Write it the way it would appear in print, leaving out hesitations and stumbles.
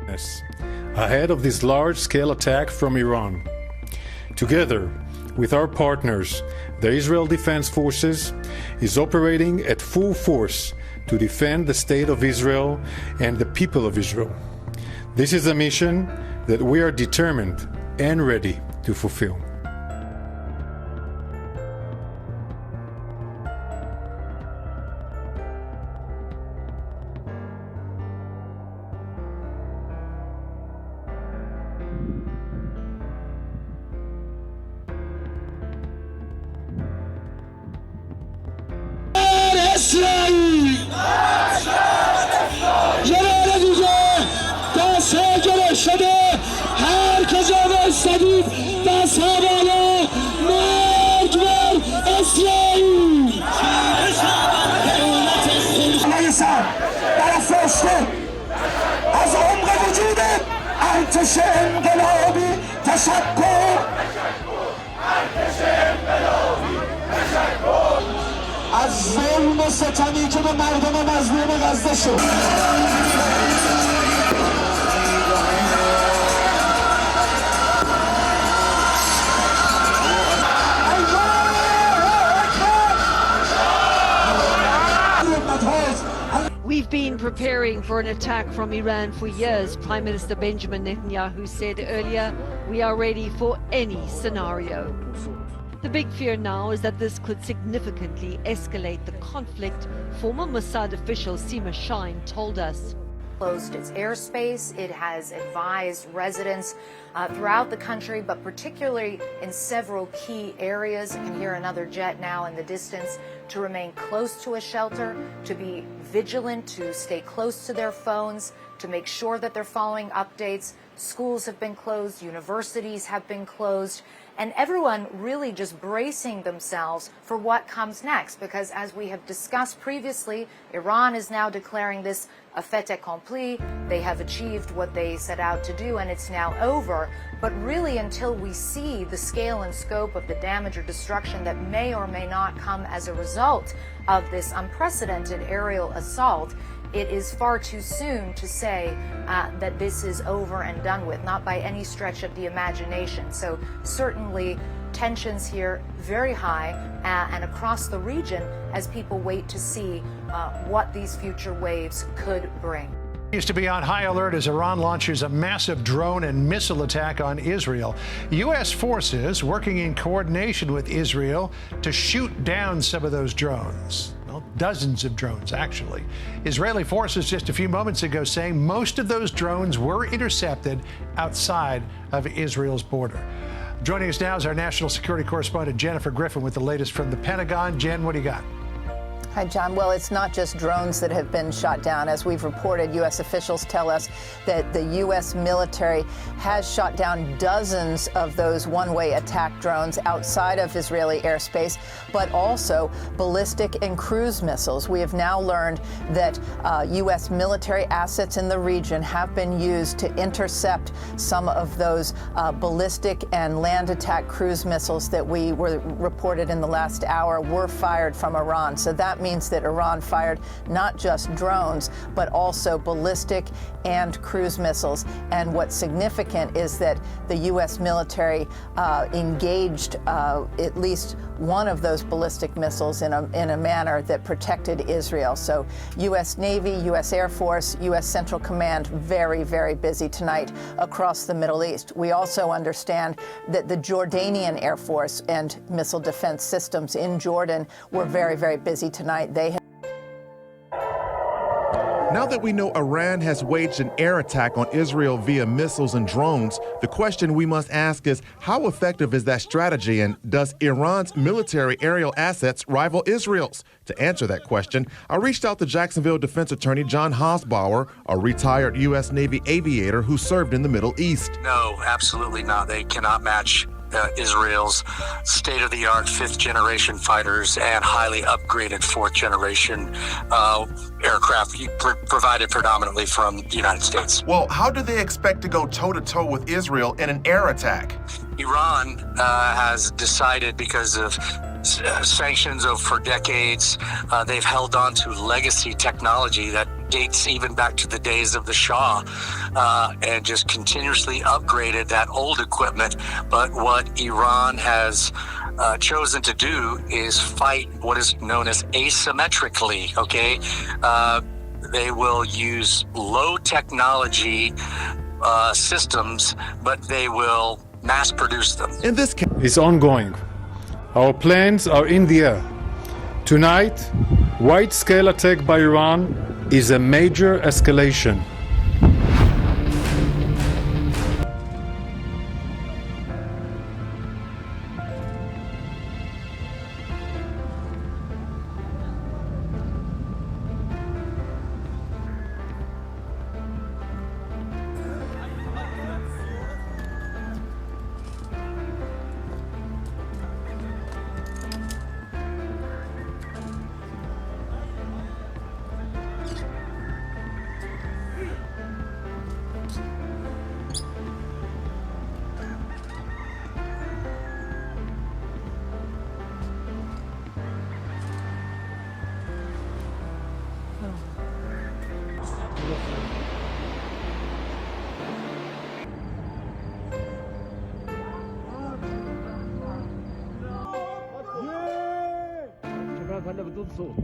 ahead of this large-scale attack from Iran. Together with our partners, the Israel Defense Forces is operating at full force to defend the state of Israel and the people of Israel. This is a mission that we are determined and ready to fulfill. از عمق وجودت ارتش انقلابی تشکر از ظلم و ستمی که به مردم مظلوم غزه شد. We've been preparing for an attack from Iran for years. Prime Minister Benjamin Netanyahu said earlier, we are ready for any scenario. The big fear now is that this could significantly escalate the conflict. Former Mossad official Sima Shine told us. Closed its airspace. It has advised residents throughout the country, but particularly in several key areas. You can hear another jet now in the distance, to remain close to a shelter, to be vigilant, to stay close to their phones, to make sure that they're following updates. Schools have been closed, universities have been closed, and everyone really just bracing themselves for what comes next, because as we have discussed previously, Iran is now declaring this a fait accompli. They have achieved what they set out to do, and it's now over. But really, until we see the scale and scope of the damage or destruction that may or may not come as a result of this unprecedented aerial assault, it is far too soon to say that this is over and done with, not by any stretch of the imagination. So certainly tensions here very high and across the region as people wait to see what these future waves could bring. Used to be on high alert as Iran launches a massive drone and missile attack on Israel. U.S. forces working in coordination with Israel to shoot down some of those drones. Well, dozens of drones, actually. Israeli forces just a few moments ago saying most of those drones were intercepted outside of Israel's border. Joining us now is our national security correspondent, Jennifer Griffin, with the latest from the Pentagon. Jen, what do you got? Hi, John. Well, it's not just drones that have been shot down. As we've reported, U.S. officials tell us that the U.S. military has shot down dozens of those one-way attack drones outside of Israeli airspace, but also ballistic and cruise missiles. We have now learned that U.S. military assets in the region have been used to intercept some of those ballistic and land attack cruise missiles that we were reported in the last hour were fired from Iran. So that means that Iran fired not just drones, but also ballistic and cruise missiles. And what's significant is that the U.S. military engaged at least one of those ballistic missiles in a manner that protected Israel. So U.S. Navy, U.S. Air Force, U.S. Central Command, very, very busy tonight across the Middle East. We also understand that the Jordanian Air Force and missile defense systems in Jordan were very, very busy tonight. Now that we know Iran has waged an air attack on Israel via missiles and drones, the question we must ask is, how effective is that strategy, and does Iran's military aerial assets rival Israel's? To answer that question, I reached out to Jacksonville defense attorney John Hosbauer, a retired U.S. Navy aviator who served in the Middle East. No, absolutely not. They cannot match Israel's state-of-the-art fifth-generation fighters and highly upgraded fourth-generation aircraft provided predominantly from the United States. Well, how do they expect to go toe-to-toe with Israel in an air attack? Iran has decided, because of sanctions for decades. They've held on to legacy technology that dates even back to the days of the Shah, and just continuously upgraded that old equipment. But what Iran has chosen to do is fight what is known as asymmetrically, okay? They will use low technology systems, but they will mass produce them. In this case, is ongoing. Our plans are in the air. Tonight, wide-scale attack by Iran is a major escalation. شباب هلا بدون صوت